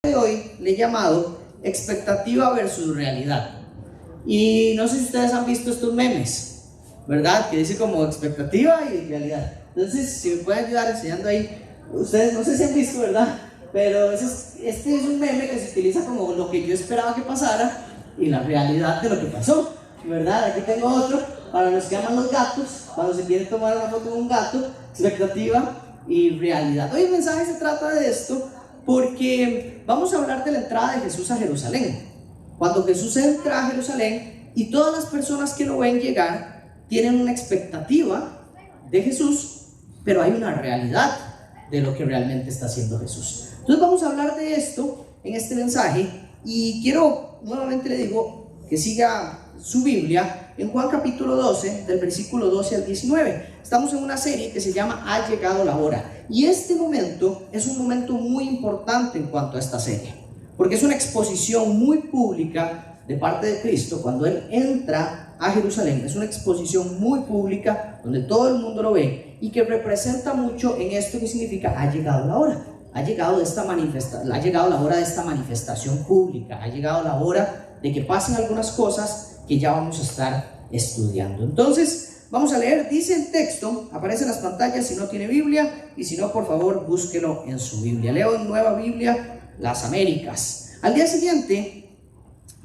de hoy le he llamado expectativa versus realidad. Y no sé si ustedes han visto estos memes, ¿verdad? Que dice como expectativa y realidad. Entonces, si me pueden ayudar enseñando ahí, ustedes no sé si han visto, ¿verdad? Pero este es un meme que se utiliza como lo que yo esperaba que pasara y la realidad de lo que pasó, ¿verdad? Aquí tengo otro para los que aman los gatos, cuando se quiere tomar una foto con un gato, expectativa y realidad. Hoy el mensaje se trata de esto porque vamos a hablar de la entrada de Jesús a Jerusalén. Cuando Jesús entra a Jerusalén y todas las personas que lo ven llegar tienen una expectativa de Jesús, pero hay una realidad de lo que realmente está haciendo Jesús. Entonces vamos a hablar de esto en este mensaje y quiero, nuevamente le digo, que siga su Biblia en Juan capítulo 12, del versículo 12 al 19. Estamos en una serie que se llama Ha llegado la hora. Y este momento es un momento muy importante en cuanto a esta serie, porque es una exposición muy pública de parte de Cristo cuando Él entra a Jerusalén. Es una exposición muy pública donde todo el mundo lo ve y que representa mucho en esto que significa ha llegado la hora. Ha llegado la hora de esta manifestación pública. Ha llegado la hora de que pasen algunas cosas que ya vamos a estar estudiando. Entonces, vamos a leer, dice el texto, aparece en las pantallas si no tiene Biblia, y si no, por favor, búsquelo en su Biblia. Leo en Nueva Biblia, Las Américas. Al día siguiente,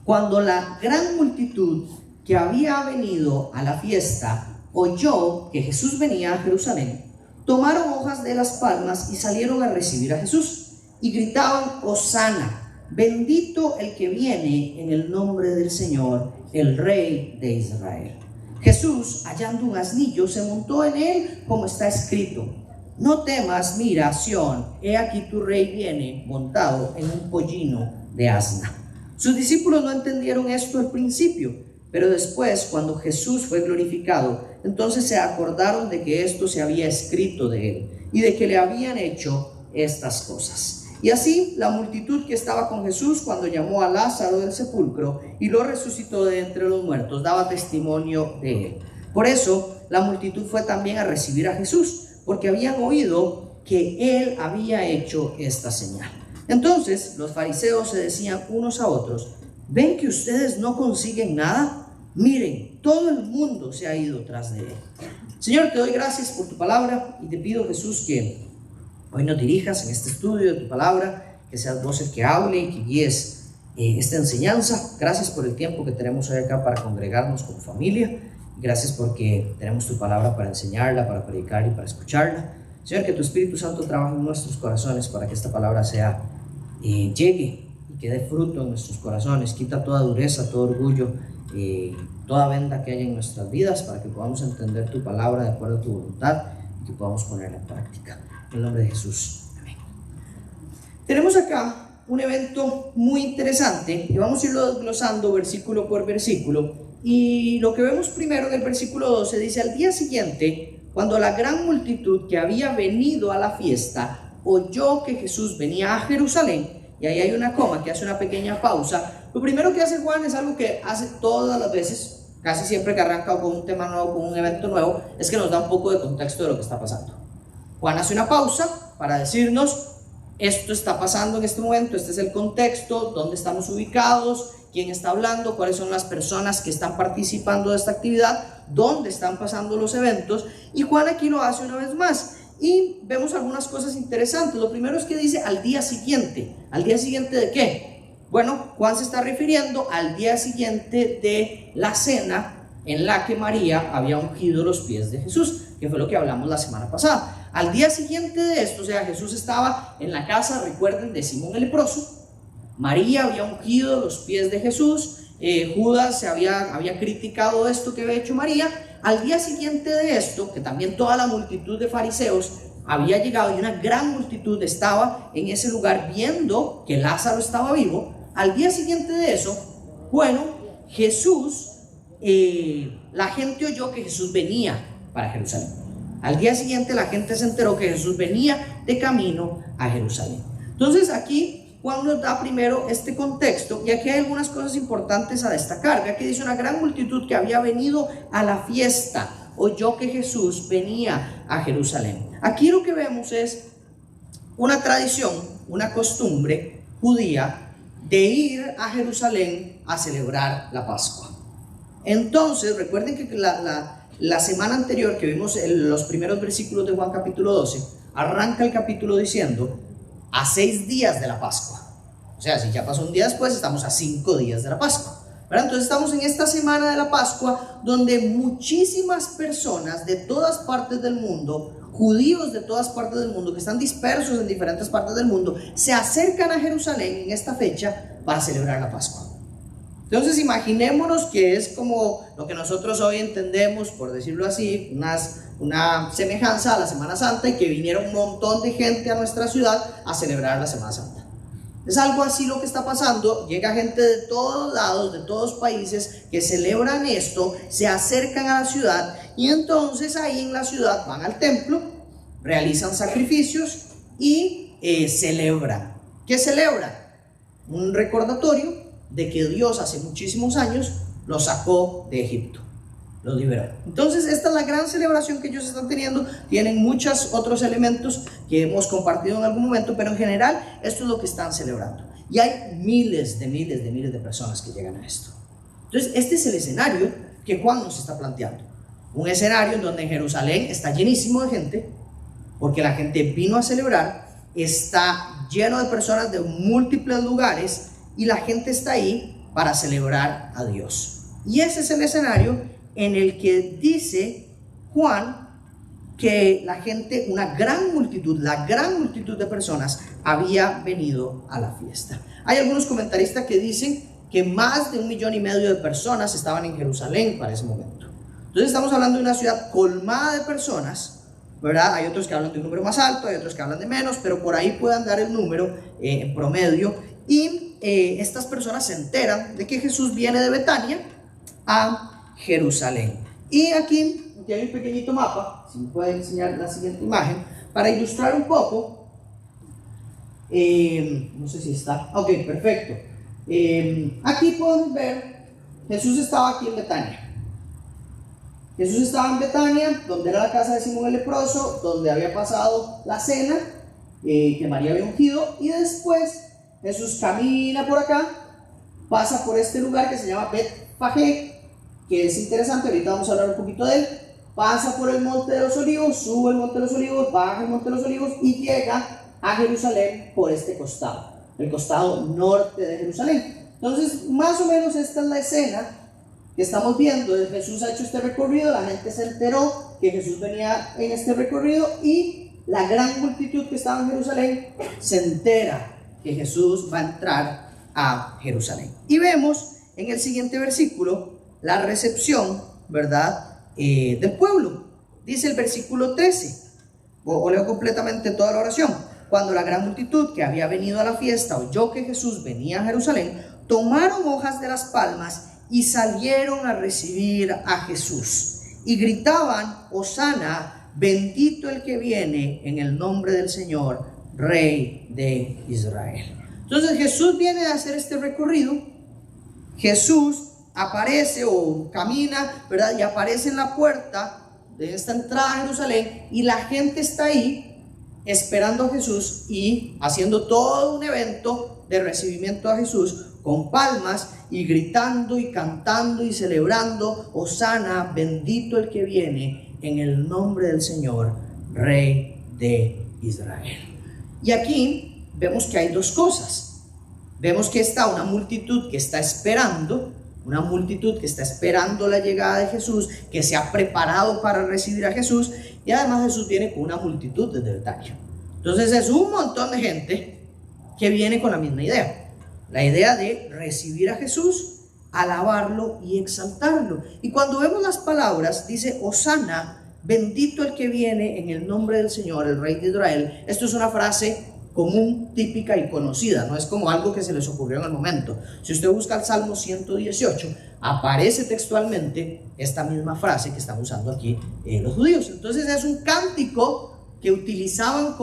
cuando la gran multitud que había venido a la fiesta oyó que Jesús venía a Jerusalén, tomaron hojas de las palmas y salieron a recibir a Jesús, y gritaban: Hosana, bendito el que viene en el nombre del Señor, el Rey de Israel. Jesús, hallando un asnillo, se montó en él, como está escrito: No temas, mira, Sión, he aquí tu rey viene montado en un pollino de asna. Sus discípulos no entendieron esto al principio, pero después, cuando Jesús fue glorificado, entonces se acordaron de que esto se había escrito de él y de que le habían hecho estas cosas. Y así la multitud que estaba con Jesús cuando llamó a Lázaro del sepulcro y lo resucitó de entre los muertos daba testimonio de él. Por eso la multitud fue también a recibir a Jesús, porque habían oído que él había hecho esta señal. Entonces los fariseos se decían unos a otros: ¿ven que ustedes no consiguen nada? Miren, todo el mundo se ha ido tras de él. Señor, te doy gracias por tu palabra y te pido, Jesús, que hoy nos dirijas en este estudio de tu palabra, que seas vos el que hable y que guíes esta enseñanza. Gracias por el tiempo que tenemos hoy acá para congregarnos como familia. Gracias porque tenemos tu palabra para enseñarla, para predicar y para escucharla. Señor, que tu Espíritu Santo trabaje en nuestros corazones para que esta palabra llegue y que dé fruto en nuestros corazones. Quita toda dureza, todo orgullo, toda venda que haya en nuestras vidas, para que podamos entender tu palabra de acuerdo a tu voluntad y que podamos ponerla en práctica. En el nombre de Jesús, amén. Tenemos acá un evento muy interesante y vamos a irlo desglosando versículo por versículo. Y lo que vemos primero en el versículo 12 dice: al día siguiente, cuando la gran multitud que había venido a la fiesta oyó que Jesús venía a Jerusalén, y ahí hay una coma que hace una pequeña pausa. Lo primero que hace Juan es algo que hace todas las veces, casi siempre que arranca con un tema nuevo, con un evento nuevo, es que nos da un poco de contexto de lo que está pasando. Juan hace una pausa para decirnos: esto está pasando en este momento, este es el contexto, dónde estamos ubicados, quién está hablando, cuáles son las personas que están participando de esta actividad, dónde están pasando los eventos. Y Juan aquí lo hace una vez más y vemos algunas cosas interesantes. Lo primero es que dice al día siguiente. ¿Al día siguiente de qué? Bueno, Juan se está refiriendo al día siguiente de la cena en la que María había ungido los pies de Jesús, que fue lo que hablamos la semana pasada. Al día siguiente de esto, o sea, Jesús estaba en la casa, recuerden, de Simón el leproso. María había ungido los pies de Jesús. Judas había criticado esto que había hecho María. Al día siguiente de esto, que también toda la multitud de fariseos había llegado y una gran multitud estaba en ese lugar viendo que Lázaro estaba vivo. Al día siguiente de eso, bueno, Jesús, la gente oyó que Jesús venía para Jerusalén. Al día siguiente la gente se enteró que Jesús venía de camino a Jerusalén. Entonces aquí Juan nos da primero este contexto, y aquí hay algunas cosas importantes a destacar. Aquí dice: una gran multitud que había venido a la fiesta oyó que Jesús venía a Jerusalén. Aquí lo que vemos es una tradición, una costumbre judía de ir a Jerusalén a celebrar la Pascua. Entonces, recuerden que la semana anterior que vimos los primeros versículos de Juan capítulo 12, arranca el capítulo diciendo a 6 días de la Pascua. O sea, si ya pasó un día después, estamos a 5 días de la Pascua. ¿Verdad? Entonces estamos en esta semana de la Pascua donde muchísimas personas de todas partes del mundo, judíos de todas partes del mundo que están dispersos en diferentes partes del mundo, se acercan a Jerusalén en esta fecha para celebrar la Pascua. Entonces imaginémonos que es como lo que nosotros hoy entendemos, por decirlo así, una semejanza a la Semana Santa, y que viniera un montón de gente a nuestra ciudad a celebrar la Semana Santa. Es algo así lo que está pasando. Llega gente de todos lados, de todos países, que celebran esto, se acercan a la ciudad, y entonces ahí en la ciudad van al templo, realizan sacrificios y celebran. ¿Qué celebran? Un recordatorio de que Dios hace muchísimos años los sacó de Egipto, los liberó. Entonces esta es la gran celebración que ellos están teniendo. Tienen muchos otros elementos que hemos compartido en algún momento, pero en general esto es lo que están celebrando. Y hay miles de personas que llegan a esto. Entonces este es el escenario que Juan nos está planteando. Un escenario en donde en Jerusalén está llenísimo de gente, porque la gente vino a celebrar, está lleno de personas de múltiples lugares, y la gente está ahí para celebrar a Dios. Y ese es el escenario en el que dice Juan que la gente, la gran multitud de personas había venido a la fiesta. Hay algunos comentaristas que dicen que más de 1,5 millones de personas estaban en Jerusalén para ese momento. Entonces estamos hablando de una ciudad colmada de personas, ¿verdad? Hay otros que hablan de un número más alto, hay otros que hablan de menos, pero por ahí pueden dar el número en promedio. Y estas personas se enteran de que Jesús viene de Betania a Jerusalén. Y aquí hay un pequeñito mapa, si me pueden enseñar la siguiente imagen, para ilustrar un poco. No sé si está. Ok, perfecto. Aquí podemos ver, Jesús estaba aquí en Betania. Jesús estaba en Betania, donde era la casa de Simón el leproso, donde había pasado la cena que María había ungido, y después Jesús camina por acá, pasa por este lugar que se llama Betfagé, que es interesante, ahorita vamos a hablar un poquito de él. Pasa por el Monte de los Olivos, sube el Monte de los Olivos, baja el Monte de los Olivos y llega a Jerusalén por este costado, el costado norte de Jerusalén. Entonces, más o menos esta es la escena que estamos viendo. Jesús ha hecho este recorrido, la gente se enteró que Jesús venía en este recorrido, y la gran multitud que estaba en Jerusalén se entera que Jesús va a entrar a Jerusalén. Y vemos en el siguiente versículo la recepción, ¿verdad?, del pueblo. Dice el versículo 13, o leo completamente toda la oración. Cuando la gran multitud que había venido a la fiesta oyó que Jesús venía a Jerusalén, tomaron hojas de las palmas y salieron a recibir a Jesús, y gritaban: Hosana, bendito el que viene en el nombre del Señor, Rey de Israel. Entonces Jesús viene a hacer este recorrido. Jesús aparece o camina, ¿verdad?, y aparece en la puerta de esta entrada a Jerusalén, y la gente está ahí esperando a Jesús y haciendo todo un evento de recibimiento a Jesús, con palmas y gritando y cantando y celebrando: Hosana, bendito el que viene en el nombre del Señor, Rey de Israel. Y aquí vemos que hay dos cosas. Vemos que está una multitud que está esperando, la llegada de Jesús, que se ha preparado para recibir a Jesús, y además Jesús viene con una multitud desde Betania. Entonces es un montón de gente que viene con la misma idea, la idea de recibir a Jesús, alabarlo y exaltarlo. Y cuando vemos las palabras, dice: Hosana, bendito el que viene en el nombre del Señor, el Rey de Israel. Esto es una frase común, típica y conocida, no es como algo que se les ocurrió en el momento. Si usted busca el Salmo 118, aparece textualmente esta misma frase que están usando aquí los judíos. Entonces es un cántico que utilizaban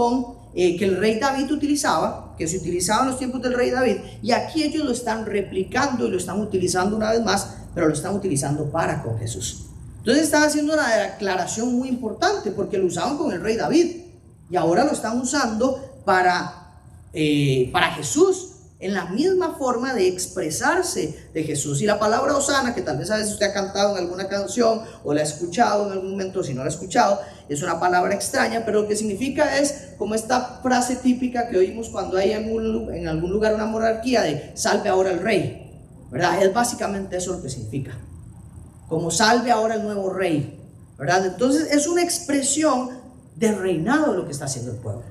que el rey David utilizaba, que se utilizaba en los tiempos del rey David, y aquí ellos lo están replicando y lo están utilizando una vez más, pero lo están utilizando para con Jesús. Entonces están haciendo una declaración muy importante, porque lo usaban con el rey David y ahora lo están usando para Jesús, en la misma forma de expresarse de Jesús. Y la palabra Hosana, que tal vez a veces usted ha cantado en alguna canción o la ha escuchado en algún momento, si no la ha escuchado, es una palabra extraña, pero lo que significa es como esta frase típica que oímos cuando hay en algún lugar una monarquía de salve ahora el rey, ¿verdad? Es básicamente eso lo que significa, como salve ahora el nuevo rey, ¿verdad? Entonces es una expresión de reinado lo que está haciendo el pueblo.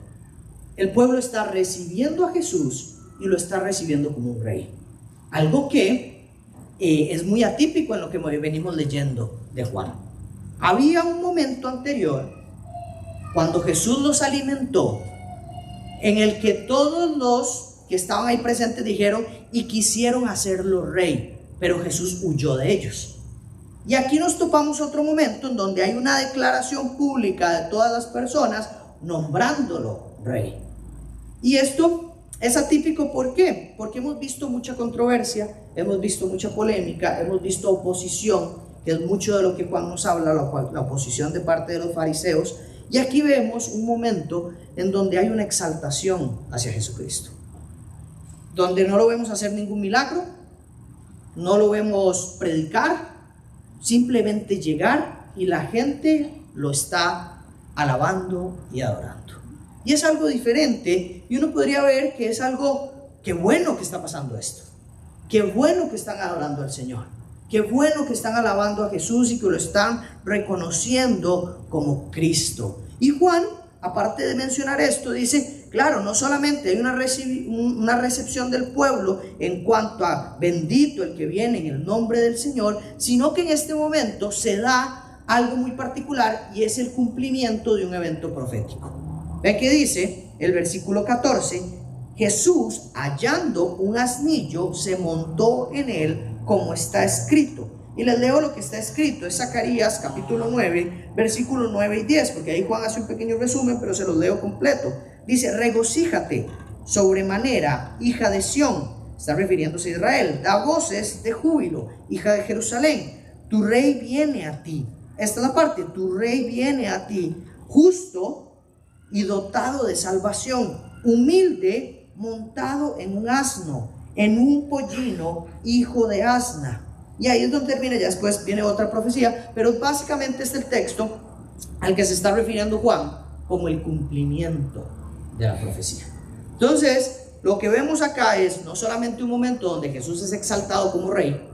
El pueblo está recibiendo a Jesús y lo está recibiendo como un rey. Algo que es muy atípico en lo que venimos leyendo de Juan. Había un momento anterior, cuando Jesús los alimentó, en el que todos los que estaban ahí presentes dijeron y quisieron hacerlo rey, pero Jesús huyó de ellos. Y aquí nos topamos otro momento en donde hay una declaración pública de todas las personas nombrándolo rey. Y esto es atípico, ¿por qué? Porque hemos visto mucha controversia, hemos visto mucha polémica, hemos visto oposición, que es mucho de lo que Juan nos habla, la oposición de parte de los fariseos. Y aquí vemos un momento en donde hay una exaltación hacia Jesucristo, donde no lo vemos hacer ningún milagro, no lo vemos predicar, simplemente llegar y la gente lo está alabando y adorando. Y es algo diferente, y uno podría ver que es algo, qué bueno que está pasando esto, qué bueno que están adorando al Señor, qué bueno que están alabando a Jesús y que lo están reconociendo como Cristo. Y Juan, aparte de mencionar esto, dice, claro, no solamente hay una recepción del pueblo en cuanto a bendito el que viene en el nombre del Señor, sino que en este momento se da algo muy particular y es el cumplimiento de un evento profético. Ve que dice el versículo 14, Jesús, hallando un asnillo, se montó en él como está escrito. Y les leo lo que está escrito, es Zacarías capítulo 9, versículos 9 y 10, porque ahí Juan hace un pequeño resumen, pero se los leo completo. Dice, regocíjate sobremanera, hija de Sión, está refiriéndose a Israel, da voces de júbilo, hija de Jerusalén, tu rey viene a ti. Esta es la parte, tu rey viene a ti, justo y dotado de salvación, humilde, montado en un asno, en un pollino, hijo de asna. Y ahí es donde termina, ya después viene otra profecía, pero básicamente es el texto al que se está refiriendo Juan como el cumplimiento de la profecía. Entonces, lo que vemos acá es no solamente un momento donde Jesús es exaltado como rey,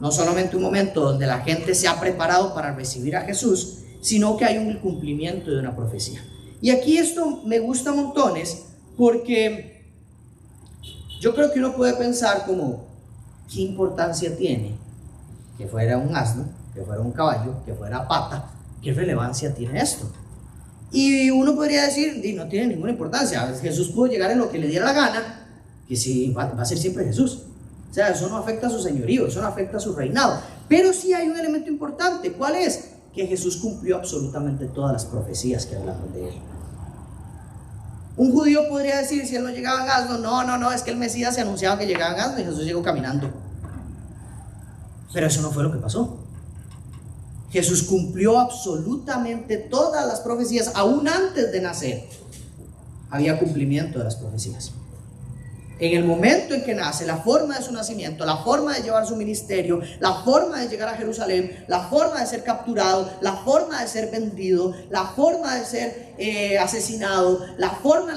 no solamente un momento donde la gente se ha preparado para recibir a Jesús, sino que hay un cumplimiento de una profecía. Y aquí esto me gusta montones porque yo creo que uno puede pensar como, ¿qué importancia tiene que fuera un asno, que fuera un caballo, que fuera pata? ¿Qué relevancia tiene esto? Y uno podría decir, no tiene ninguna importancia, Jesús pudo llegar en lo que le diera la gana, que sí, va a ser siempre Jesús. O sea, eso no afecta a su señorío, eso no afecta a su reinado. Pero sí hay un elemento importante, ¿cuál es? Que Jesús cumplió absolutamente todas las profecías que hablaban de él. Un judío podría decir, si él no llegaba en asno, no, es que el Mesías se anunciaba que llegaba en asno y Jesús llegó caminando. Pero eso no fue lo que pasó. Jesús cumplió absolutamente todas las profecías, aún antes de nacer. Había cumplimiento de las profecías. En el momento en que nace, la forma de su nacimiento, la forma de llevar su ministerio, la forma de llegar a Jerusalén, la forma de ser capturado, la forma de ser vendido, la forma de ser asesinado, la forma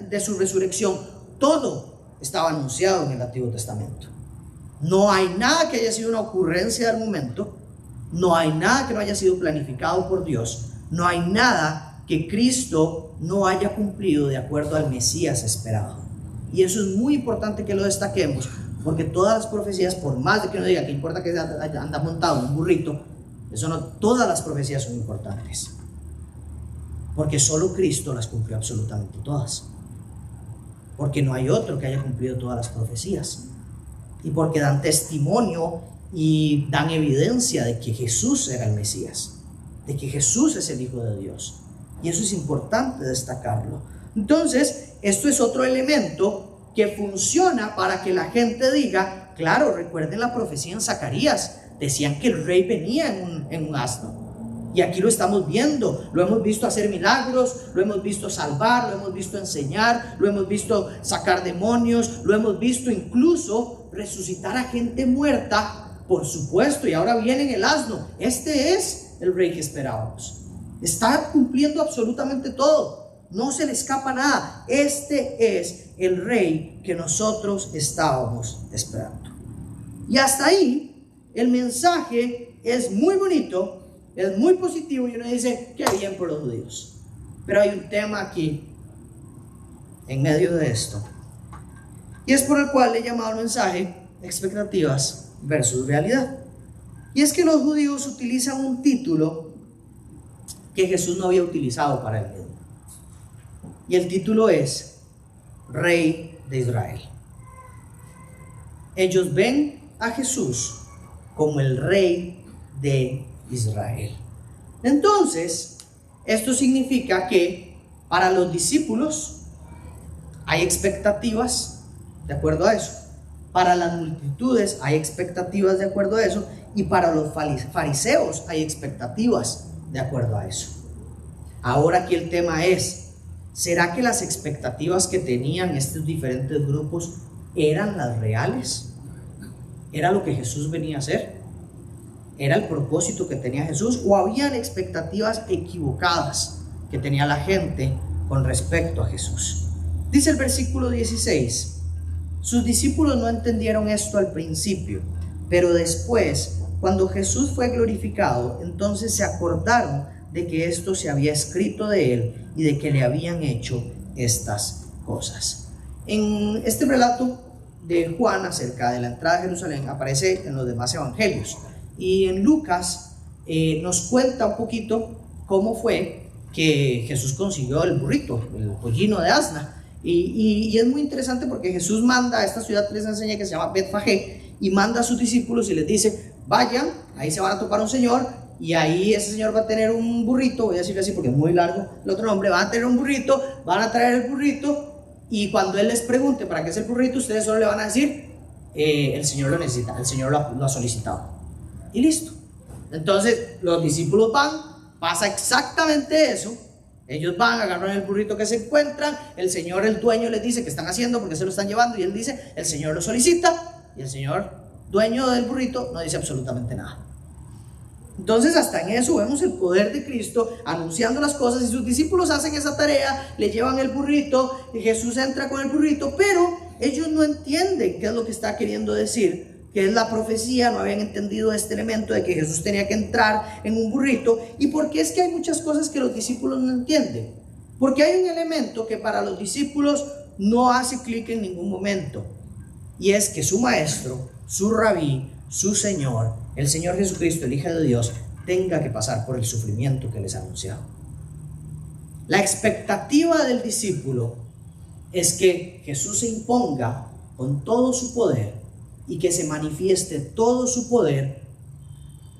de su resurrección, todo estaba anunciado en el Antiguo Testamento. No hay nada que haya sido una ocurrencia del momento, no hay nada que no haya sido planificado por Dios, no hay nada que Cristo no haya cumplido de acuerdo al Mesías esperado. Y eso es muy importante que lo destaquemos, porque todas las profecías, por más de que uno diga que importa que anda montado en un burrito, eso no, todas las profecías son importantes, porque solo Cristo las cumplió absolutamente todas, porque no hay otro que haya cumplido todas las profecías, y porque dan testimonio y dan evidencia de que Jesús era el Mesías, de que Jesús es el Hijo de Dios, y eso es importante destacarlo. Entonces, esto es otro elemento que funciona para que la gente diga, claro, recuerden la profecía en Zacarías, decían que el rey venía en un asno. Y aquí lo estamos viendo, lo hemos visto hacer milagros, lo hemos visto salvar, lo hemos visto enseñar, lo hemos visto sacar demonios, lo hemos visto incluso resucitar a gente muerta, por supuesto, y ahora viene en el asno. Este es el rey que esperábamos. Está cumpliendo absolutamente todo, no se le escapa nada. Este es el rey que nosotros estábamos esperando. Y hasta ahí el mensaje es muy bonito, es muy positivo, y uno dice, qué bien por los judíos. Pero hay un tema aquí, en medio de esto, y es por el cual le he llamado al mensaje expectativas versus realidad. Y es que los judíos utilizan un título que Jesús no había utilizado para él mismo. Y el título es Rey de Israel. Ellos ven a Jesús como el Rey de Israel. Entonces, esto significa que para los discípulos hay expectativas de acuerdo a eso. Para las multitudes hay expectativas de acuerdo a eso. Y para los fariseos hay expectativas de acuerdo a eso. Ahora aquí el tema es, ¿será que las expectativas que tenían estos diferentes grupos eran las reales? ¿Era lo que Jesús venía a hacer? ¿Era el propósito que tenía Jesús? ¿O habían expectativas equivocadas que tenía la gente con respecto a Jesús? Dice el versículo 16, sus discípulos no entendieron esto al principio, pero después, cuando Jesús fue glorificado, entonces se acordaron de que esto se había escrito de él y de que le habían hecho estas cosas. En este relato de Juan acerca de la entrada a Jerusalén aparece en los demás evangelios, y en Lucas nos cuenta un poquito cómo fue que Jesús consiguió el burrito, el pollino de asna. Y es muy interesante porque Jesús manda a esta ciudad que les enseña, que se llama Betfagé, y manda a sus discípulos y les dice, vayan, ahí se van a topar un señor, y ahí ese señor va a tener un burrito, voy a decirlo así porque es muy largo el otro nombre, van a tener un burrito, van a traer el burrito, y cuando él les pregunte para qué es el burrito, ustedes solo le van a decir, el Señor lo necesita, el Señor lo ha solicitado, y listo. Entonces los discípulos van, pasa exactamente eso. Ellos van, agarran el burrito que se encuentran, el Señor, el dueño, les dice qué están haciendo, porque se lo están llevando, y él dice, el Señor lo solicita, y el Señor, dueño del burrito, no dice absolutamente nada. Entonces hasta en eso vemos el poder de Cristo anunciando las cosas, y sus discípulos hacen esa tarea, le llevan el burrito, y Jesús entra con el burrito, pero ellos no entienden qué es lo que está queriendo decir, que es la profecía. No habían entendido este elemento de que Jesús tenía que entrar en un burrito. ¿Y por qué es que hay muchas cosas que los discípulos no entienden? Porque hay un elemento que para los discípulos no hace clic en ningún momento, y es que su maestro, su rabí, su Señor, el Señor Jesucristo, el Hijo de Dios, tenga que pasar por el sufrimiento que les ha anunciado. La expectativa del discípulo es que Jesús se imponga con todo su poder y que se manifieste todo su poder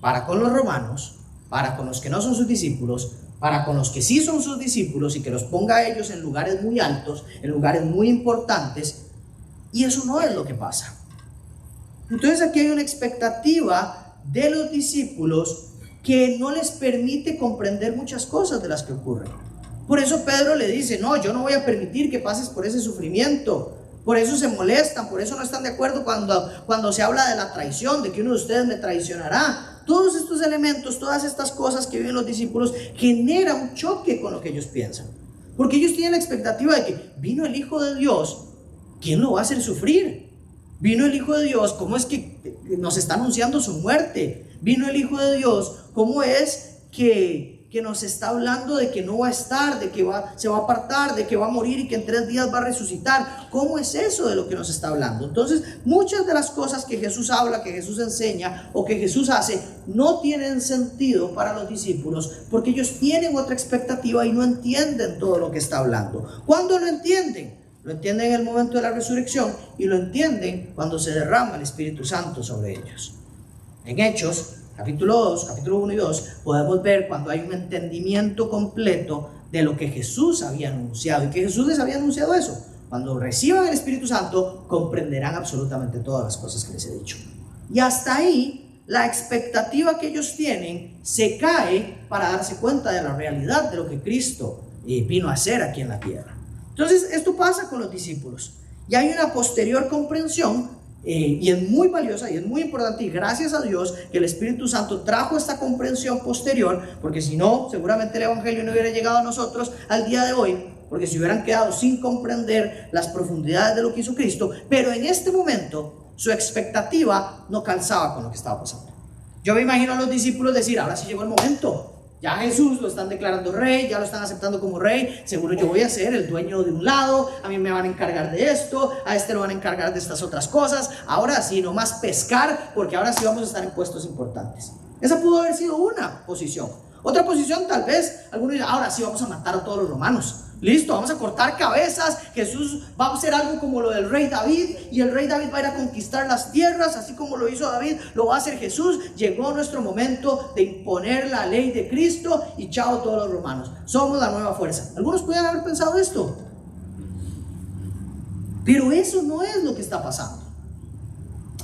para con los romanos, para con los que no son sus discípulos, para con los que sí son sus discípulos, y que los ponga a ellos en lugares muy altos, en lugares muy importantes, y eso no es lo que pasa. Entonces aquí hay una expectativa de los discípulos que no les permite comprender muchas cosas de las que ocurren. Por eso Pedro le dice, no, yo no voy a permitir que pases por ese sufrimiento. Por eso se molestan, por eso no están de acuerdo cuando se habla de la traición, de que uno de ustedes me traicionará. Todos estos elementos, todas estas cosas que viven los discípulos, genera un choque con lo que ellos piensan. Porque ellos tienen la expectativa de que vino el Hijo de Dios, ¿quién lo va a hacer sufrir? Vino el Hijo de Dios, ¿cómo es que nos está anunciando su muerte? Vino el Hijo de Dios, ¿cómo es que nos está hablando de que no va a estar, de que se va a apartar, de que va a morir y que en 3 días va a resucitar? ¿Cómo es eso de lo que nos está hablando? Entonces, muchas de las cosas que Jesús habla, que Jesús enseña o que Jesús hace, no tienen sentido para los discípulos, porque ellos tienen otra expectativa y no entienden todo lo que está hablando. ¿Cuándo lo entienden? Lo entienden en el momento de la resurrección, y lo entienden cuando se derrama el Espíritu Santo sobre ellos. En Hechos capítulo 2, capítulo 1 y 2, podemos ver cuando hay un entendimiento completo de lo que Jesús había anunciado, y que Jesús les había anunciado eso. Cuando reciban el Espíritu Santo, comprenderán absolutamente todas las cosas que les he dicho. Y hasta ahí la expectativa que ellos tienen se cae para darse cuenta de la realidad de lo que Cristo vino a hacer aquí en la tierra. Entonces, esto pasa con los discípulos. Y hay una posterior comprensión, y es muy valiosa y es muy importante, y gracias a Dios que el Espíritu Santo trajo esta comprensión posterior, porque si no, seguramente el Evangelio no hubiera llegado a nosotros al día de hoy, porque se hubieran quedado sin comprender las profundidades de lo que hizo Cristo. Pero en este momento su expectativa no calzaba con lo que estaba pasando. Yo me imagino a los discípulos decir: ahora sí llegó el momento, ya Jesús lo están declarando rey, ya lo están aceptando como rey, seguro yo voy a ser el dueño de un lado, a mí me van a encargar de esto, a este lo van a encargar de estas otras cosas, ahora sí, no más pescar, porque ahora sí vamos a estar en puestos importantes. Esa pudo haber sido una posición. Otra posición, tal vez, algunos dirán: ahora sí vamos a matar a todos los romanos. Listo, vamos a cortar cabezas. Jesús va a hacer algo como lo del rey David, y el rey David va a ir a conquistar las tierras, así como lo hizo David, lo va a hacer Jesús. Llegó nuestro momento de imponer la ley de Cristo y chao todos los romanos. Somos la nueva fuerza. Algunos pueden haber pensado esto, pero eso no es lo que está pasando.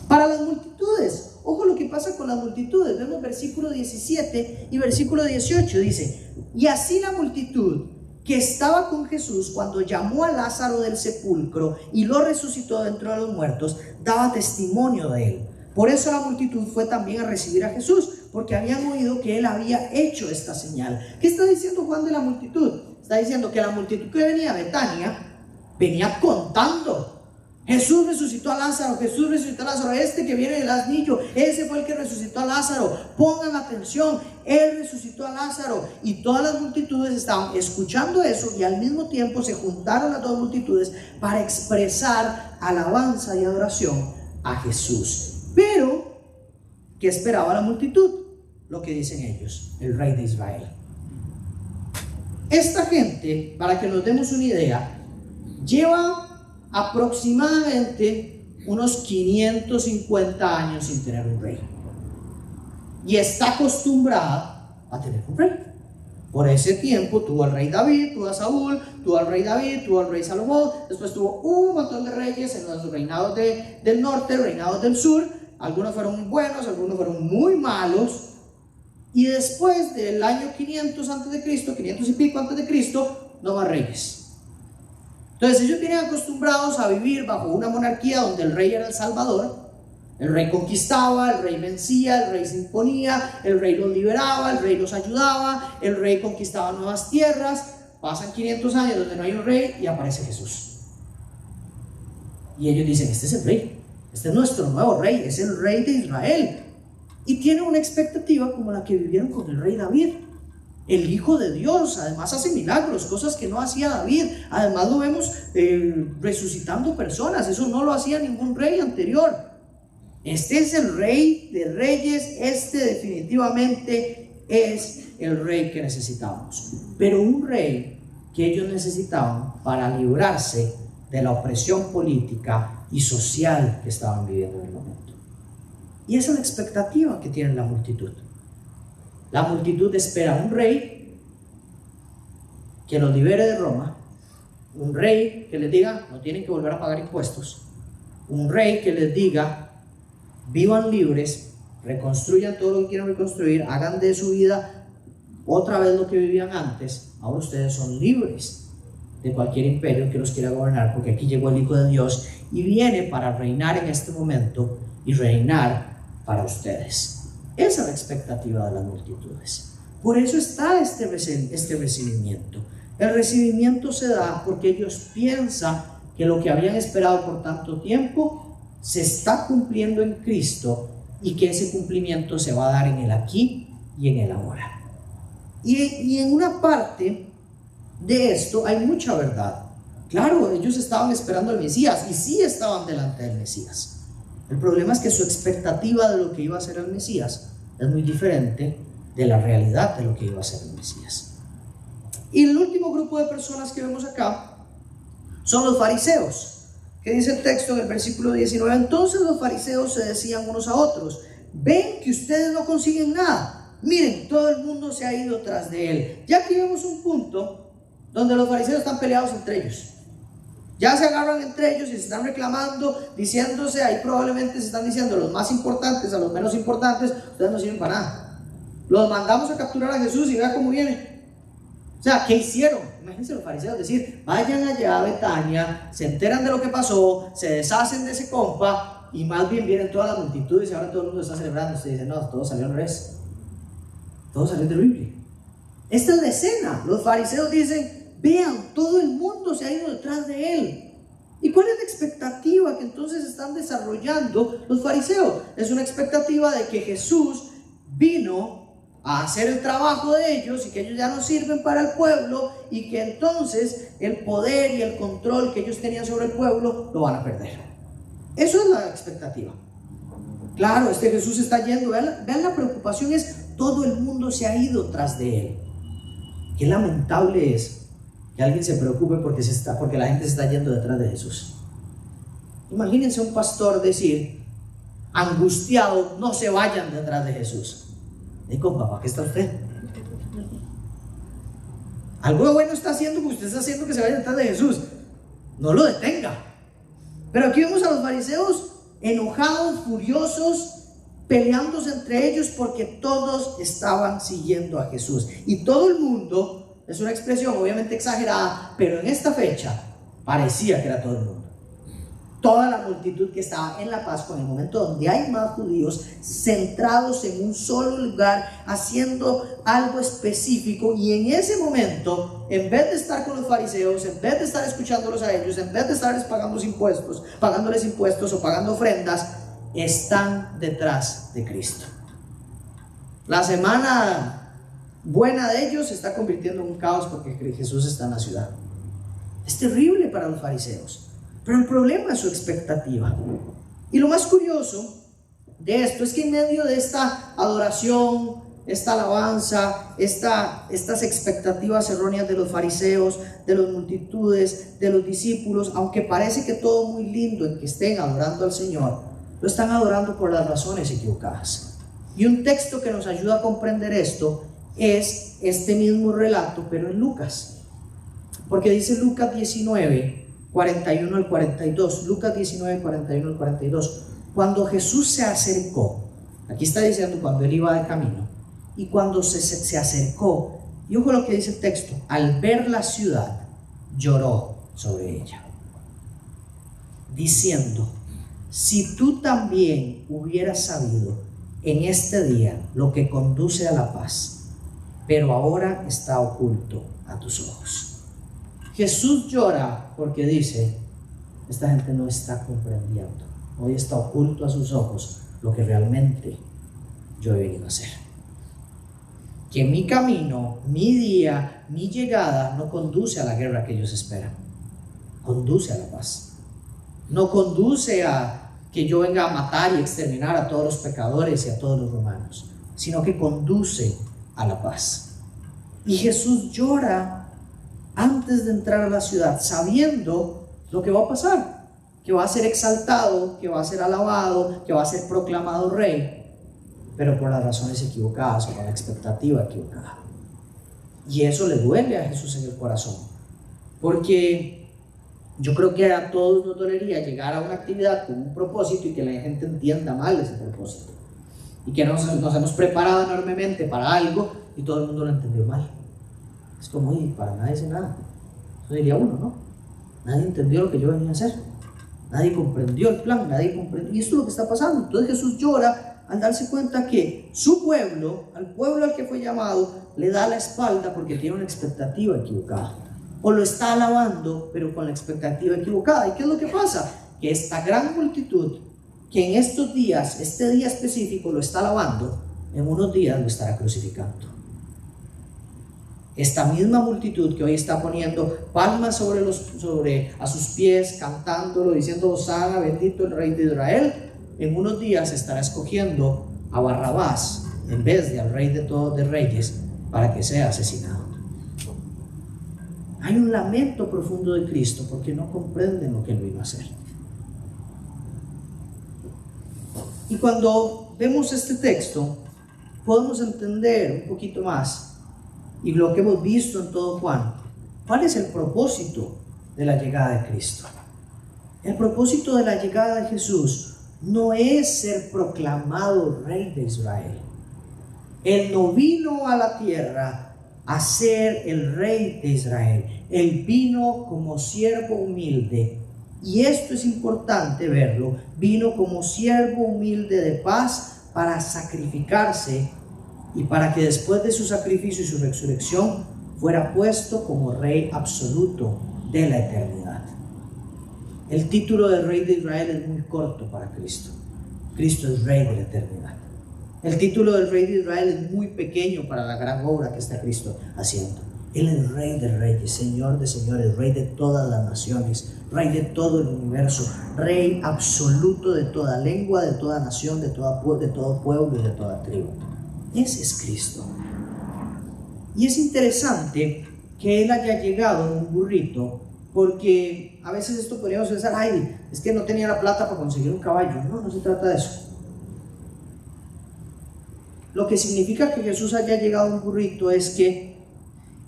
Para las multitudes, ojo lo que pasa con las multitudes. Vemos versículo 17 y versículo 18, dice: y así la multitud que estaba con Jesús cuando llamó a Lázaro del sepulcro y lo resucitó de entre los muertos, daba testimonio de él. Por eso la multitud fue también a recibir a Jesús, porque habían oído que él había hecho esta señal. ¿Qué está diciendo Juan de la multitud? Está diciendo que la multitud que venía de Betania venía contando: Jesús resucitó a Lázaro, Jesús resucitó a Lázaro, este que viene del asnillo, ese fue el que resucitó a Lázaro. Pongan atención, él resucitó a Lázaro. Y todas las multitudes estaban escuchando eso, y al mismo tiempo se juntaron las dos multitudes para expresar alabanza y adoración a Jesús. Pero, ¿qué esperaba la multitud? Lo que dicen ellos: el rey de Israel. Esta gente, para que nos demos una idea, lleva aproximadamente unos 550 años sin tener un rey, y está acostumbrada a tener un rey. Por ese tiempo tuvo al rey David, tuvo a Saúl, tuvo al rey David, tuvo al rey Salomón, después tuvo un montón de reyes en los reinados del norte, reinados del sur. Algunos fueron buenos, algunos fueron muy malos, y después del año 500 antes de Cristo, 500 y pico antes de Cristo, no más reyes. Entonces ellos vienen acostumbrados a vivir bajo una monarquía donde el rey era el salvador. El rey conquistaba, el rey vencía, el rey se imponía, el rey los liberaba, el rey los ayudaba, el rey conquistaba nuevas tierras. Pasan 500 años donde no hay un rey y aparece Jesús. Y ellos dicen: este es el rey, este es nuestro nuevo rey, es el rey de Israel. Y tienen una expectativa como la que vivieron con el rey David. El Hijo de Dios, además hace milagros, cosas que no hacía David. Además lo vemos resucitando personas. Eso no lo hacía ningún rey anterior. Este es el rey de reyes. Este definitivamente es el rey que necesitábamos. Pero un rey que ellos necesitaban para librarse de la opresión política y social que estaban viviendo en el momento. Y esa es la expectativa que tiene la multitud. La multitud espera un rey que los libere de Roma, un rey que les diga: no tienen que volver a pagar impuestos, un rey que les diga: vivan libres, reconstruyan todo lo que quieran reconstruir, hagan de su vida otra vez lo que vivían antes. Ahora ustedes son libres de cualquier imperio que los quiera gobernar, porque aquí llegó el Hijo de Dios y viene para reinar en este momento y reinar para ustedes. Esa es la expectativa de las multitudes. Por eso está este recibimiento. El recibimiento se da porque ellos piensan que lo que habían esperado por tanto tiempo se está cumpliendo en Cristo, y que ese cumplimiento se va a dar en el aquí y en el ahora. Y en una parte de esto hay mucha verdad. Claro, ellos estaban esperando al Mesías, y sí estaban delante del Mesías. El problema es que su expectativa de lo que iba a ser el Mesías es muy diferente de la realidad de lo que iba a ser el Mesías. Y el último grupo de personas que vemos acá son los fariseos. ¿Qué dice el texto en el versículo 19? Entonces los fariseos se decían unos a otros: ven que ustedes no consiguen nada. Miren, todo el mundo se ha ido tras de él. Ya aquí vemos un punto donde los fariseos están peleados entre ellos. Ya se agarran entre ellos y se están reclamando, diciéndose, ahí probablemente se están diciendo los más importantes a los menos importantes, ustedes no sirven para nada. Los mandamos a capturar a Jesús y vea cómo viene. O sea, ¿qué hicieron? Imagínense los fariseos decir, vayan allá a Betania, se enteran de lo que pasó, se deshacen de ese compa y más bien vienen toda la multitud y ahora todo el mundo está celebrando. Usted dice, no, todo salió al revés. Todo salió terrible. Esta es la escena. Los fariseos dicen, vean, todo el mundo se ha ido detrás de él. ¿Y cuál es la expectativa que entonces están desarrollando los fariseos? Es una expectativa de que Jesús vino a hacer el trabajo de ellos y que ellos ya no sirven para el pueblo y que entonces el poder y el control que ellos tenían sobre el pueblo lo van a perder. Eso es la expectativa. Claro, este Jesús está yendo, vean la preocupación es, todo el mundo se ha ido tras de él. Qué lamentable es que alguien se preocupe porque la gente se está yendo detrás de Jesús. Imagínense un pastor decir, angustiado, no se vayan detrás de Jesús. Y compa, ¿para qué está usted? Algo bueno está haciendo que usted está haciendo que se vaya detrás de Jesús. No lo detenga. Pero aquí vemos a los fariseos enojados, furiosos, peleándose entre ellos porque todos estaban siguiendo a Jesús. Y todo el mundo, es una expresión obviamente exagerada, pero en esta fecha parecía que era todo el mundo. Toda la multitud que estaba en la Pascua, en el momento donde hay más judíos centrados en un solo lugar, haciendo algo específico, y en ese momento, en vez de estar con los fariseos, en vez de estar escuchándolos a ellos, en vez de estarles pagándoles impuestos o pagando ofrendas, están detrás de Cristo. La semana buena de ellos se está convirtiendo en un caos porque Jesús está en la ciudad. Es terrible para los fariseos. Pero el problema es su expectativa. Y lo más curioso de esto es que en medio de esta adoración, esta alabanza, estas expectativas erróneas de los fariseos, de las multitudes, de los discípulos, aunque parece que todo muy lindo en que estén adorando al Señor, lo están adorando por las razones equivocadas. Y un texto que nos ayuda a comprender esto es este mismo relato, pero en Lucas. Porque dice Lucas 19, 41 al 42, Lucas 19, 41 al 42, cuando Jesús se acercó, aquí está diciendo cuando él iba de camino, y cuando se acercó, y ojo lo que dice el texto, al ver la ciudad, lloró sobre ella, diciendo, si tú también hubieras sabido en este día lo que conduce a la paz, pero ahora está oculto a tus ojos. Jesús llora porque dice, esta gente no está comprendiendo, hoy está oculto a sus ojos lo que realmente yo he venido a hacer. Que mi camino, mi día, mi llegada no conduce a la guerra que ellos esperan, conduce a la paz. No conduce a que yo venga a matar y exterminar a todos los pecadores y a todos los romanos, sino que conduce a la paz. Y Jesús llora antes de entrar a la ciudad, sabiendo lo que va a pasar, que va a ser exaltado, que va a ser alabado, que va a ser proclamado rey, pero por las razones equivocadas o con la expectativa equivocada. Y eso le duele a Jesús en el corazón, porque yo creo que a todos nos dolería llegar a una actividad con un propósito y que la gente entienda mal ese propósito, y que nos hemos preparado enormemente para algo y todo el mundo lo entendió mal. Es como, oye, para nadie dice nada. Eso diría uno, ¿no? Nadie entendió lo que yo venía a hacer. Nadie comprendió el plan, nadie comprendió. Y esto es lo que está pasando. Entonces Jesús llora al darse cuenta que su pueblo, al pueblo al que fue llamado, le da la espalda porque tiene una expectativa equivocada. O lo está alabando, pero con la expectativa equivocada. ¿Y qué es lo que pasa? Que esta gran multitud, que en estos días, este día específico, lo está alabando, en unos días lo estará crucificando. Esta misma multitud que hoy está poniendo palmas a sus pies, cantándolo, diciendo Hosana, bendito el Rey de Israel, en unos días estará escogiendo a Barrabás en vez de al Rey de todos de reyes para que sea asesinado. Hay un lamento profundo de Cristo porque no comprenden lo que Él vino a hacer. Y cuando vemos este texto, podemos entender un poquito más, y lo que hemos visto en todo Juan, ¿cuál es el propósito de la llegada de Cristo. El propósito de la llegada de Jesús no es ser proclamado Rey de Israel. Él no vino a la tierra a ser el Rey de Israel. Él vino como siervo humilde. Y esto es importante verlo. Vino como siervo humilde de paz para sacrificarse y para que después de su sacrificio y su resurrección fuera puesto como Rey absoluto de la eternidad. El título de Rey de Israel es muy corto para Cristo. Cristo es Rey de la eternidad. El título del Rey de Israel es muy pequeño para la gran obra que está Cristo haciendo. Él es Rey de reyes, Señor de señores, Rey de todas las naciones, Rey de todo el universo, Rey absoluto de toda lengua, de toda nación, de todo pueblo y de toda tribu. Ese es Cristo. Y es interesante que Él haya llegado en un burrito, porque a veces esto podríamos pensar, ay, es que no tenía la plata para conseguir un caballo. No, no se trata de eso. Lo que significa que Jesús haya llegado en un burrito es que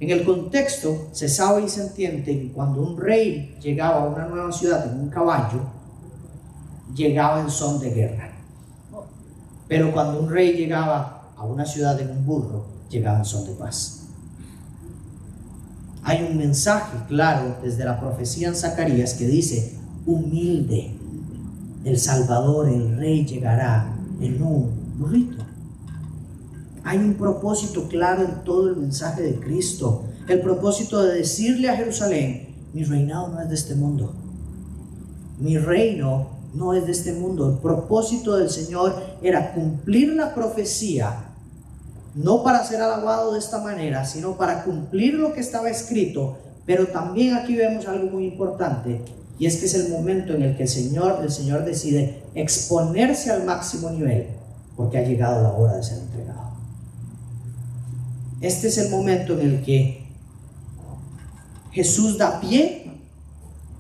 en el contexto se sabe y se entiende que cuando un rey llegaba a una nueva ciudad en un caballo, llegaba en son de guerra. Pero cuando un rey llegaba a una ciudad en un burro, llegaba en son de paz. Hay un mensaje claro desde la profecía en Zacarías que dice: humilde, el Salvador, el Rey llegará en un burrito. Hay un propósito claro en todo el mensaje de Cristo. El propósito de decirle a Jerusalén: mi reinado no es de este mundo. Mi reino no es de este mundo. El propósito del Señor era cumplir la profecía, no para ser alabado de esta manera, sino para cumplir lo que estaba escrito. Pero también aquí vemos algo muy importante, y es que es el momento en el que el Señor decide exponerse al máximo nivel, porque ha llegado la hora de ser entregado. Este es el momento en el que Jesús da pie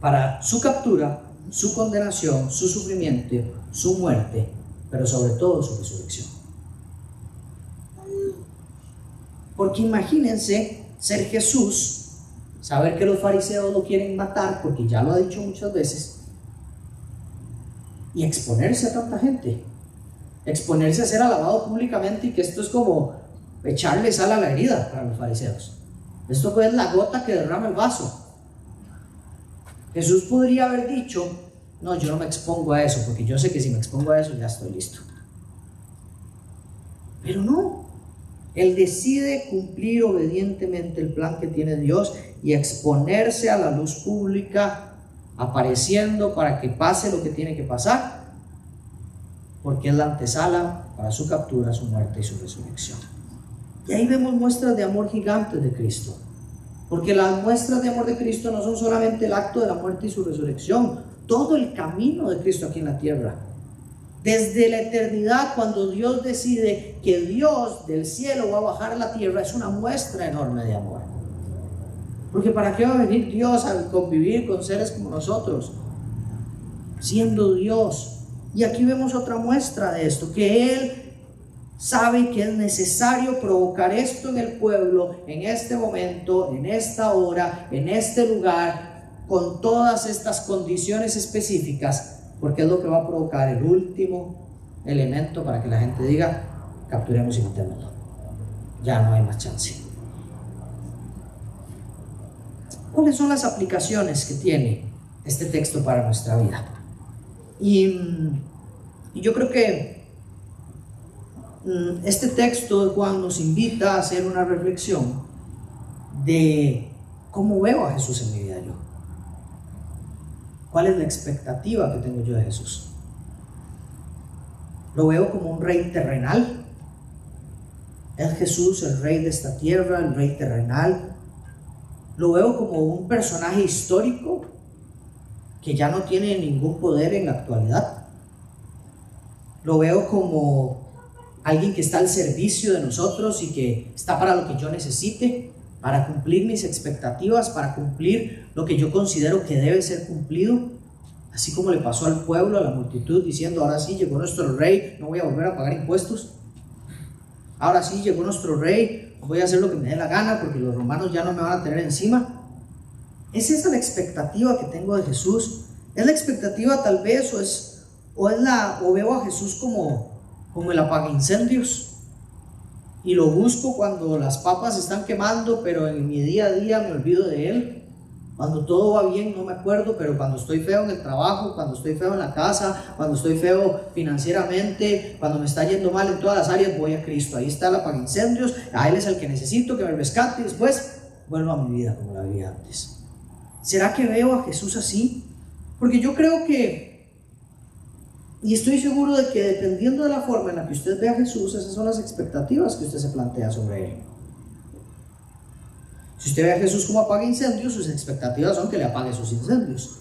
para su captura, su condenación, su sufrimiento, su muerte, pero sobre todo su resurrección. Porque imagínense ser Jesús, saber que los fariseos lo quieren matar, porque ya lo ha dicho muchas veces, y exponerse a tanta gente, exponerse a ser alabado públicamente, y que esto es como echarle sal a la herida para los fariseos. Esto es la gota que derrama el vaso. Jesús podría haber dicho: no, yo no me expongo a eso, porque yo sé que si me expongo a eso ya estoy listo. Pero no. Él decide cumplir obedientemente el plan que tiene Dios y exponerse a la luz pública, apareciendo para que pase lo que tiene que pasar, porque es la antesala para su captura, su muerte y su resurrección. Y ahí vemos muestras de amor gigantes de Cristo, porque las muestras de amor de Cristo no son solamente el acto de la muerte y su resurrección, todo el camino de Cristo aquí en la tierra. Desde la eternidad, cuando Dios decide que Dios del cielo va a bajar a la tierra, es una muestra enorme de amor. Porque ¿para qué va a venir Dios a convivir con seres como nosotros? Siendo Dios. Y aquí vemos otra muestra de esto, que Él sabe que es necesario provocar esto en el pueblo, en este momento, en esta hora, en este lugar, con todas estas condiciones específicas, porque es lo que va a provocar el último elemento para que la gente diga: capturemos y matémoslo, ya no hay más chance. ¿Cuáles son las aplicaciones que tiene este texto para nuestra vida? Y yo creo que este texto de Juan nos invita a hacer una reflexión de cómo veo a Jesús en mi vida yo. ¿Cuál es la expectativa que tengo yo de Jesús? ¿Lo veo como un rey terrenal? ¿Es Jesús el rey de esta tierra, el rey terrenal? ¿Lo veo como un personaje histórico que ya no tiene ningún poder en la actualidad? ¿Lo veo como alguien que está al servicio de nosotros y que está para lo que yo necesite, para cumplir mis expectativas, para cumplir lo que yo considero que debe ser cumplido? Así como le pasó al pueblo, a la multitud, diciendo: ahora sí llegó nuestro rey, no voy a volver a pagar impuestos. Ahora sí llegó nuestro rey, voy a hacer lo que me dé la gana porque los romanos ya no me van a tener encima. ¿Es esa la expectativa que tengo de Jesús? ¿Es la expectativa tal vez o veo a Jesús como el apagaincendios? Y lo busco cuando las papas se están quemando, pero en mi día a día me olvido de Él. Cuando todo va bien no me acuerdo, pero cuando estoy feo en el trabajo, cuando estoy feo en la casa, cuando estoy feo financieramente, cuando me está yendo mal en todas las áreas, voy a Cristo. Ahí está el apagaincendios, a Él es el que necesito que me rescate y después vuelvo a mi vida como la vivía antes. ¿Será que veo a Jesús así? Porque yo creo que, y estoy seguro de que dependiendo de la forma en la que usted ve a Jesús, esas son las expectativas que usted se plantea sobre Él. Si usted ve a Jesús como apaga incendios, sus expectativas son que le apague sus incendios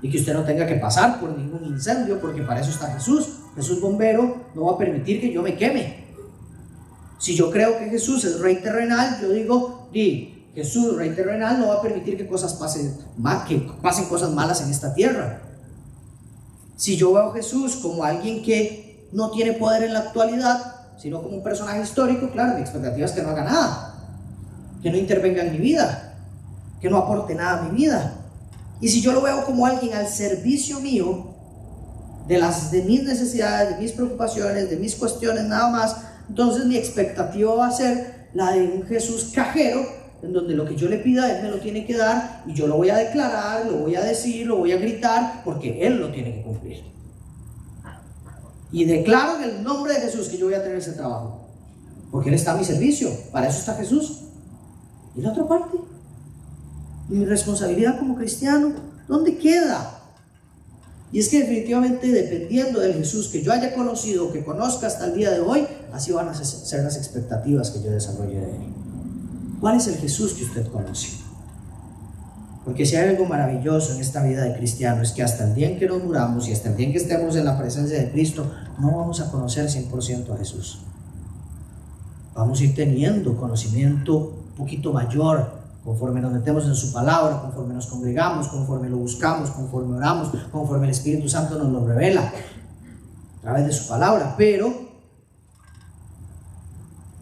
y que usted no tenga que pasar por ningún incendio, porque para eso está Jesús. Jesús bombero no va a permitir que yo me queme. Si yo creo que Jesús es rey terrenal, yo digo, Jesús, rey terrenal, no va a permitir que pasen cosas malas en esta tierra. Si yo veo a Jesús como alguien que no tiene poder en la actualidad, sino como un personaje histórico, claro, mi expectativa es que no haga nada, que no intervenga en mi vida, que no aporte nada a mi vida. Y si yo lo veo como alguien al servicio mío, de mis necesidades, de mis preocupaciones, de mis cuestiones, nada más, entonces mi expectativa va a ser la de un Jesús cajero, en donde lo que yo le pida Él me lo tiene que dar, y yo lo voy a declarar, lo voy a decir, lo voy a gritar, porque Él lo tiene que cumplir. Y declaro en el nombre de Jesús que yo voy a tener ese trabajo, porque Él está a mi servicio. Para eso está Jesús. ¿Y la otra parte? ¿Y mi responsabilidad como cristiano? ¿Dónde queda? Y es que definitivamente, dependiendo del Jesús que yo haya conocido o que conozca hasta el día de hoy, así van a ser las expectativas que yo desarrolle de Él. ¿Cuál es el Jesús que usted conoce? Porque si hay algo maravilloso en esta vida de cristiano, es que hasta el día en que nos muramos y hasta el día en que estemos en la presencia de Cristo, no vamos a conocer 100% a Jesús. Vamos a ir teniendo conocimiento un poquito mayor conforme nos metemos en su palabra, conforme nos congregamos, conforme lo buscamos, conforme oramos, conforme el Espíritu Santo nos lo revela a través de su palabra, pero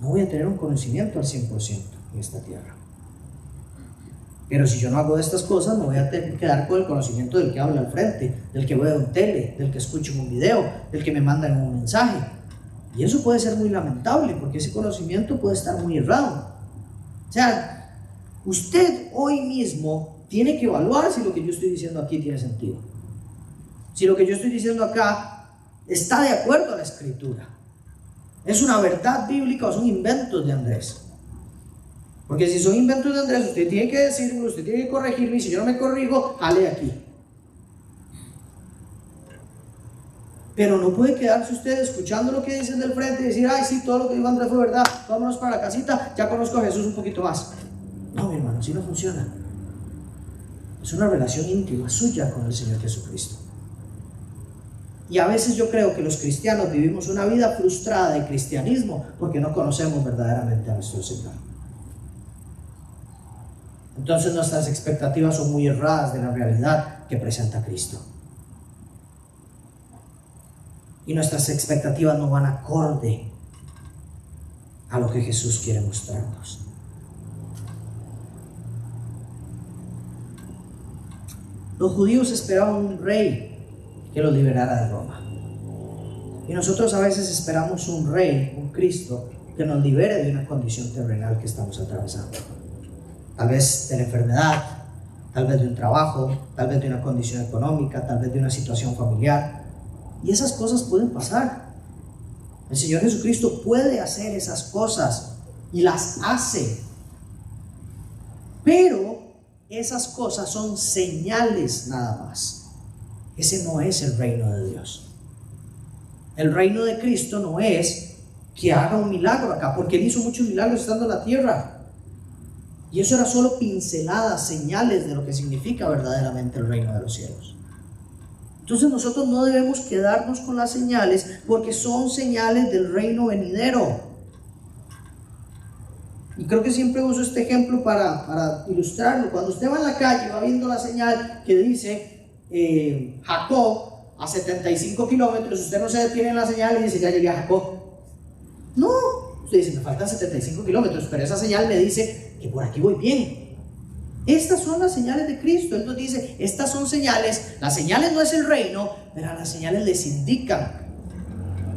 no voy a tener un conocimiento al 100% en esta tierra. Pero si yo no hago de estas cosas, me voy a tener que quedar con el conocimiento del que habla al frente, del que veo en tele, del que escucho en un video, del que me manda en un mensaje. Y eso puede ser muy lamentable, porque ese conocimiento puede estar muy errado. O sea, usted hoy mismo tiene que evaluar si lo que yo estoy diciendo aquí tiene sentido. Si lo que yo estoy diciendo acá está de acuerdo a la Escritura. ¿Es una verdad bíblica o son inventos de Andrés? Porque si son inventos de Andrés, usted tiene que decirme, usted tiene que corregirme, y si yo no me corrijo, jale aquí. Pero no puede quedarse usted escuchando lo que dicen del frente y decir, ay, sí, todo lo que dijo Andrés fue verdad, vámonos para la casita, ya conozco a Jesús un poquito más. No, mi hermano, así no funciona. Es una relación íntima suya con el Señor Jesucristo. Y a veces yo creo que los cristianos vivimos una vida frustrada de cristianismo porque no conocemos verdaderamente a nuestro Señor. Entonces nuestras expectativas son muy erradas de la realidad que presenta Cristo. Y nuestras expectativas no van acorde a lo que Jesús quiere mostrarnos. Los judíos esperaban un rey que los liberara de Roma. Y nosotros a veces esperamos un rey, un Cristo, que nos libere de una condición terrenal que estamos atravesando. Tal vez de la enfermedad, tal vez de un trabajo, tal vez de una condición económica, tal vez de una situación familiar. Y esas cosas pueden pasar. El Señor Jesucristo puede hacer esas cosas y las hace. Pero esas cosas son señales nada más. Ese no es el reino de Dios. El reino de Cristo no es que haga un milagro acá, porque Él hizo muchos milagros estando en la tierra. Y eso era solo pinceladas, señales de lo que significa verdaderamente el reino de los cielos. Entonces nosotros no debemos quedarnos con las señales, porque son señales del reino venidero. Y creo que siempre uso este ejemplo para ilustrarlo. Cuando usted va en la calle, va viendo la señal que dice Jacob a 75 kilómetros, usted no se detiene en la señal y dice, ya llegué a Jacob. No, usted dice, me faltan 75 kilómetros, pero esa señal me dice que por aquí voy bien. Estas son las señales de Cristo. Él nos dice, estas son señales. Las señales no es el reino, pero las señales les indican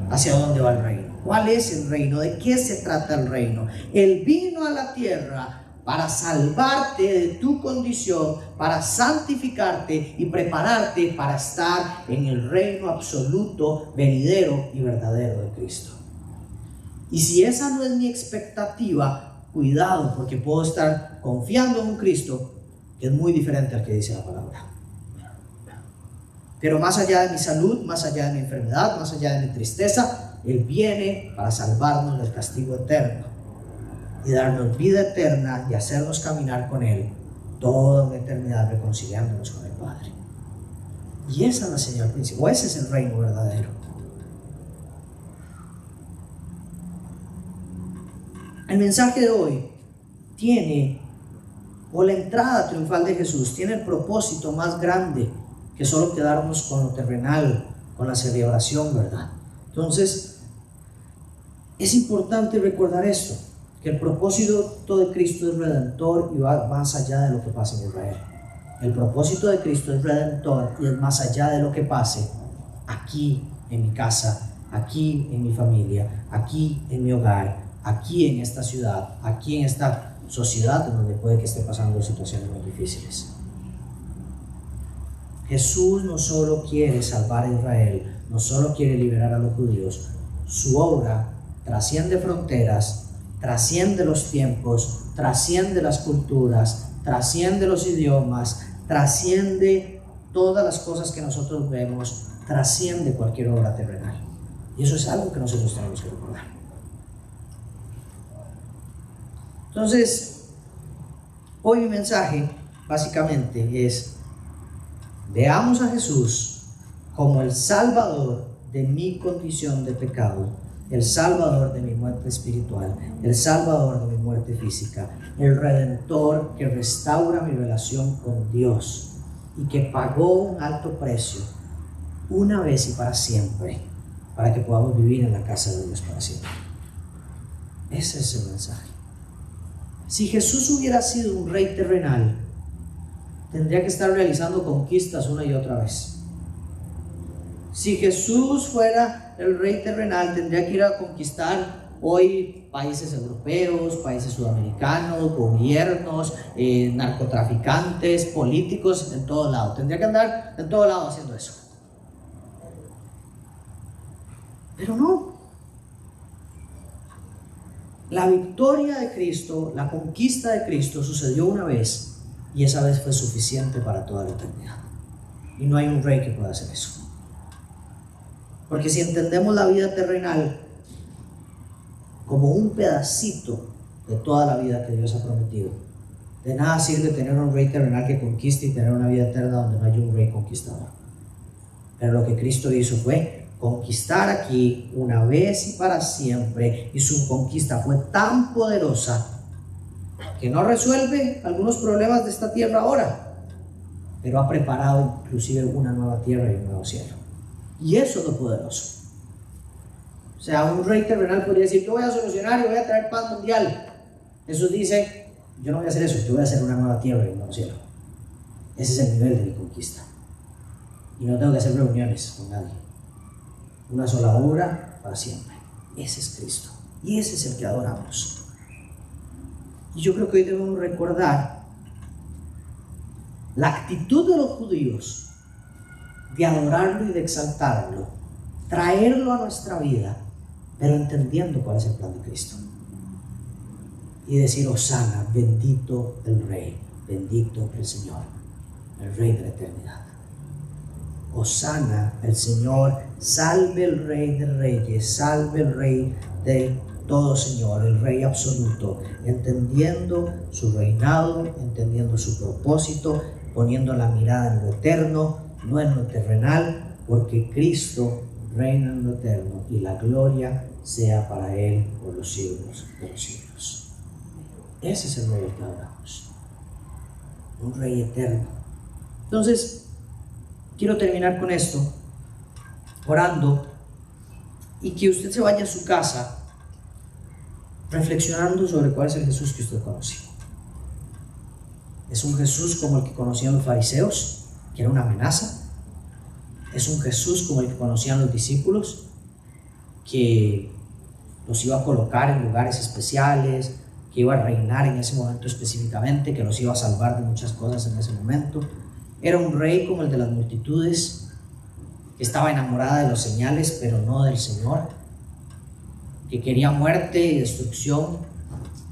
hacia dónde va el reino. ¿Cuál es el reino? ¿De qué se trata el reino? Él vino a la tierra para salvarte de tu condición, para santificarte y prepararte para estar en el reino absoluto, venidero y verdadero de Cristo. Y si esa no es mi expectativa, cuidado, porque puedo estar confiando en un Cristo que es muy diferente al que dice la palabra. Pero más allá de mi salud, más allá de mi enfermedad, más allá de mi tristeza, Él viene para salvarnos del castigo eterno y darnos vida eterna y hacernos caminar con Él toda una eternidad, reconciliándonos con el Padre. Y esa es la señal principal, o ese es el reino verdadero. El mensaje de hoy tiene, o la entrada triunfal de Jesús, tiene el propósito más grande que solo quedarnos con lo terrenal, con la celebración, ¿verdad? Entonces, es importante recordar esto, que el propósito de Cristo es redentor y va más allá de lo que pasa en Israel. El propósito de Cristo es redentor y es más allá de lo que pase aquí en mi casa, aquí en mi familia, aquí en mi hogar, aquí en esta ciudad, aquí en esta sociedad en donde puede que esté pasando situaciones muy difíciles. Jesús no solo quiere salvar a Israel, no solo quiere liberar a los judíos, su obra trasciende fronteras, trasciende los tiempos, trasciende las culturas, trasciende los idiomas, trasciende todas las cosas que nosotros vemos, trasciende cualquier obra terrenal. Y eso es algo que nosotros tenemos que recordar. Entonces, hoy mi mensaje básicamente es: veamos a Jesús como el Salvador de mi condición de pecado, el Salvador de mi muerte espiritual, el Salvador de mi muerte física, el Redentor que restaura mi relación con Dios y que pagó un alto precio una vez y para siempre, para que podamos vivir en la casa de Dios para siempre. Ese es el mensaje. Si Jesús hubiera sido un rey terrenal, tendría que estar realizando conquistas una y otra vez. Si Jesús fuera el rey terrenal, tendría que ir a conquistar hoy países europeos, países sudamericanos, gobiernos, narcotraficantes, políticos, en todo lado. Tendría que andar en todo lado haciendo eso. Pero no. La victoria de Cristo, la conquista de Cristo sucedió una vez y esa vez fue suficiente para toda la eternidad. Y no hay un rey que pueda hacer eso. Porque si entendemos la vida terrenal como un pedacito de toda la vida que Dios ha prometido, de nada sirve tener un rey terrenal que conquiste y tener una vida eterna donde no haya un rey conquistador. Pero lo que Cristo hizo fue conquistar aquí una vez y para siempre, y su conquista fue tan poderosa que no resuelve algunos problemas de esta tierra ahora, pero ha preparado inclusive una nueva tierra y un nuevo cielo. Y eso es lo poderoso. O sea, un rey terrenal podría decir: yo voy a solucionar y voy a traer paz mundial. Jesús dice: yo no voy a hacer eso, yo voy a hacer una nueva tierra y un nuevo cielo. Ese es el nivel de mi conquista. Y no tengo que hacer reuniones con nadie. Una sola obra para siempre. Ese es Cristo. Y ese es el que adoramos. Y yo creo que hoy debemos recordar la actitud de los judíos de adorarlo y de exaltarlo, traerlo a nuestra vida, pero entendiendo cuál es el plan de Cristo. Y decir: Hosana, bendito el Rey, bendito el Señor, el Rey de la eternidad. Hosana, el Señor, salve el Rey de Reyes, salve el Rey de todo Señor, el Rey absoluto, entendiendo su reinado, entendiendo su propósito, poniendo la mirada en lo eterno, no en lo terrenal, porque Cristo reina en lo eterno y la gloria sea para Él por los siglos de los siglos. Ese es el Rey que adoramos, un Rey eterno. Entonces, quiero terminar con esto, orando, y que usted se vaya a su casa reflexionando sobre cuál es el Jesús que usted conoce. Es un Jesús como el que conocían los fariseos, que era una amenaza. Es un Jesús como el que conocían los discípulos, que los iba a colocar en lugares especiales, que iba a reinar en ese momento específicamente, que los iba a salvar de muchas cosas en ese momento. Era un rey como el de las multitudes, que estaba enamorada de los señales, pero no del Señor, que quería muerte y destrucción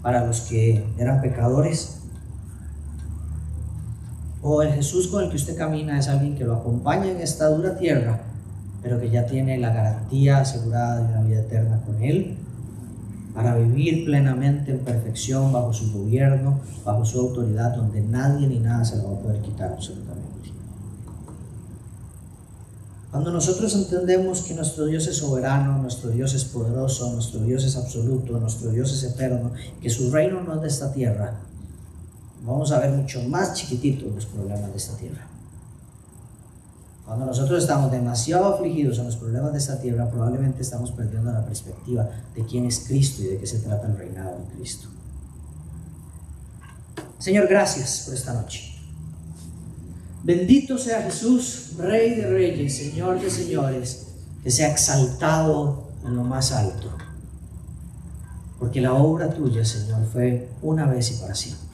para los que eran pecadores. O el Jesús con el que usted camina es alguien que lo acompaña en esta dura tierra, pero que ya tiene la garantía asegurada de una vida eterna con Él, para vivir plenamente en perfección bajo su gobierno, bajo su autoridad, donde nadie ni nada se lo va a poder quitar absolutamente. Cuando nosotros entendemos que nuestro Dios es soberano, nuestro Dios es poderoso, nuestro Dios es absoluto, nuestro Dios es eterno, que su reino no es de esta tierra, vamos a ver mucho más chiquititos los problemas de esta tierra. Cuando nosotros estamos demasiado afligidos en los problemas de esta tierra, probablemente estamos perdiendo la perspectiva de quién es Cristo y de qué se trata el reinado de Cristo. Señor, gracias por esta noche. Bendito sea Jesús, Rey de Reyes, Señor de Señores, que sea exaltado en lo más alto. Porque la obra tuya, Señor, fue una vez y para siempre.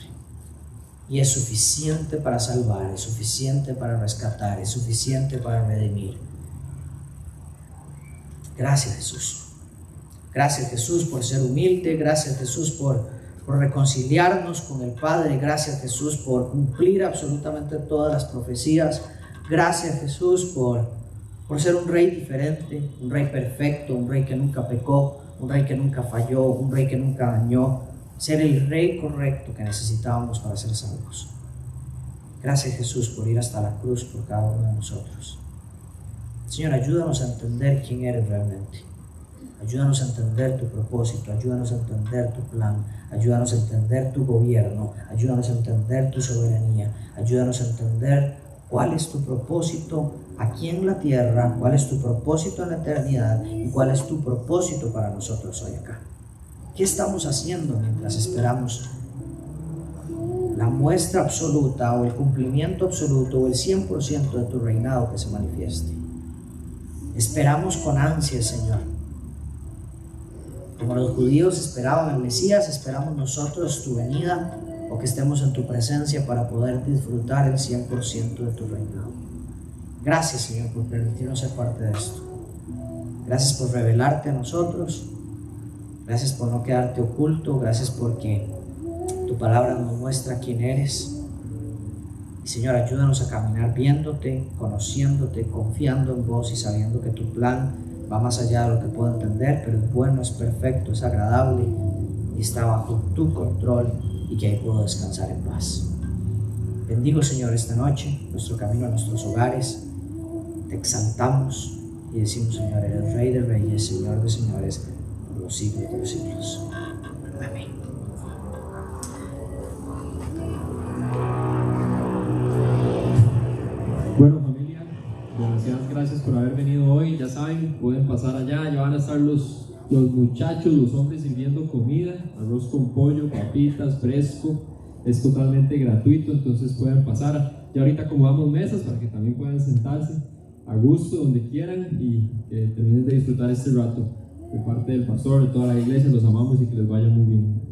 Y es suficiente para salvar, es suficiente para rescatar, es suficiente para redimir. Gracias, Jesús. Gracias, Jesús, por ser humilde. Gracias, Jesús, por reconciliarnos con el Padre. Gracias, Jesús, por cumplir absolutamente todas las profecías. Gracias, Jesús, por ser un rey diferente, un rey perfecto, un rey que nunca pecó, un rey que nunca falló, un rey que nunca dañó. Ser el rey correcto que necesitábamos para ser salvos. Gracias, Jesús, por ir hasta la cruz por cada uno de nosotros. Señor, ayúdanos a entender quién eres realmente. Ayúdanos a entender tu propósito, ayúdanos a entender tu plan, ayúdanos a entender tu gobierno, ayúdanos a entender tu soberanía, ayúdanos a entender cuál es tu propósito aquí en la tierra, cuál es tu propósito en la eternidad y cuál es tu propósito para nosotros hoy acá. ¿Qué estamos haciendo mientras esperamos la muestra absoluta o el cumplimiento absoluto o el 100% de tu reinado que se manifieste? Esperamos con ansia, Señor. Como los judíos esperaban al Mesías, esperamos nosotros tu venida o que estemos en tu presencia para poder disfrutar el 100% de tu reinado. Gracias, Señor, por permitirnos ser parte de esto. Gracias por revelarte a nosotros. Gracias por no quedarte oculto. Gracias porque tu palabra nos muestra quién eres. Y Señor, ayúdanos a caminar viéndote, conociéndote, confiando en vos y sabiendo que tu plan va más allá de lo que puedo entender, pero es bueno, es perfecto, es agradable y está bajo tu control y que ahí puedo descansar en paz. Bendigo, Señor, esta noche, nuestro camino a nuestros hogares. Te exaltamos y decimos, Señor, eres Rey de Reyes, Señor de Señores, por los siglos de los siglos. Amén. Bueno, familia, demasiadas gracias por haber venido hoy. Ya saben, pueden pasar allá, ya van a estar los muchachos, los hombres sirviendo comida, arroz con pollo, papitas, fresco. Es totalmente gratuito, entonces pueden pasar. Ya ahorita acomodamos mesas para que también puedan sentarse a gusto donde quieran y que terminen de disfrutar este rato. De parte del pastor, de toda la iglesia, los amamos y que les vaya muy bien.